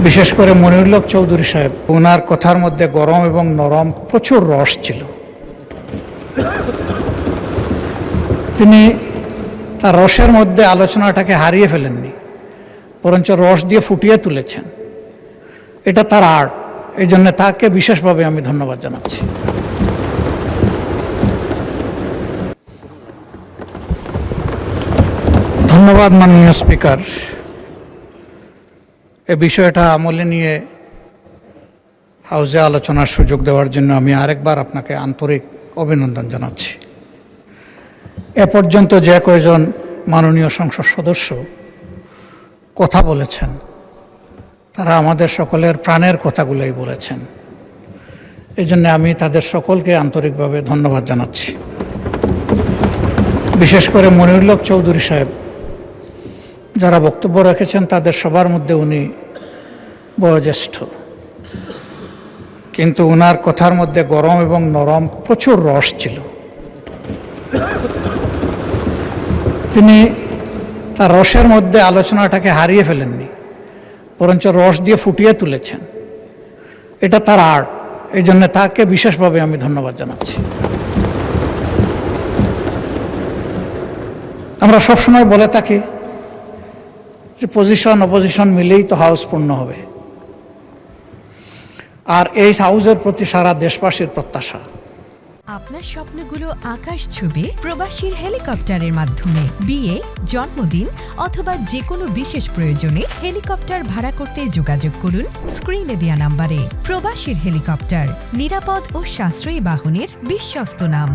বিশেষ করে মনিরুল চৌধুরী সাহেব, ওনার কথার মধ্যে গরম এবং নরম প্রচুর রস ছিল। তিনি তার রসের মধ্যে আলোচনাটাকে হারিয়ে ফেলেননি, বরঞ্চ রস দিয়ে ফুটিয়ে তুলেছেন। এটা তার আর্ট, এই জন্য তাকে বিশেষভাবে আমি ধন্যবাদ জানাচ্ছি। ধন্যবাদ মাননীয় স্পিকার, এ বিষয়টা আমলে নিয়ে হাউজে আলোচনার সুযোগ দেওয়ার জন্য আমি আরেকবার আপনাকে আন্তরিক অভিনন্দন জানাচ্ছি। এ পর্যন্ত যে কয়েকজন মাননীয় সংসদ সদস্য কথা বলেছেন, তারা আমাদের সকলের প্রাণের কথাগুলোই বলেছেন। এই জন্য আমি তাদের সকলকে আন্তরিকভাবে ধন্যবাদ জানাচ্ছি। বিশেষ করে মনিরুল চৌধুরী সাহেব যারা বক্তব্য রেখেছেন, তাদের সবার মধ্যে উনি বয়োজ্যেষ্ঠ, কিন্তু ওনার কথার মধ্যে গরম এবং নরম প্রচুর রস ছিল। তিনি তার রসের মধ্যে আলোচনাটাকে হারিয়ে ফেলেননি, বরঞ্চ রস দিয়ে ফুটিয়ে তুলেছেন। এটা তার আর্ট, এই জন্য তাকে বিশেষভাবে আমি ধন্যবাদ জানাচ্ছি। আমরা সবসময় বলে থাকি যে পজিশন অপোজিশন মিলেই তো হাউস পূর্ণ হবে, আর এই হাউসের প্রতি সারা দেশবাসীর প্রত্যাশা। আপনার স্বপ্নগুলো আকাশ ছুবে প্রবাসীর হেলিকপ্টারের মাধ্যমে। বিয়ে, জন্মদিন অথবা যে কোনো বিশেষ প্রয়োজনে হেলিকপ্টার ভাড়া করতে যোগাযোগ করুন স্ক্রিনে দেয়া নাম্বারে। প্রবাসীর হেলিকপ্টার, নিরাপদ ও সাশ্রয়ী বাহনের বিশ্বস্ত নাম।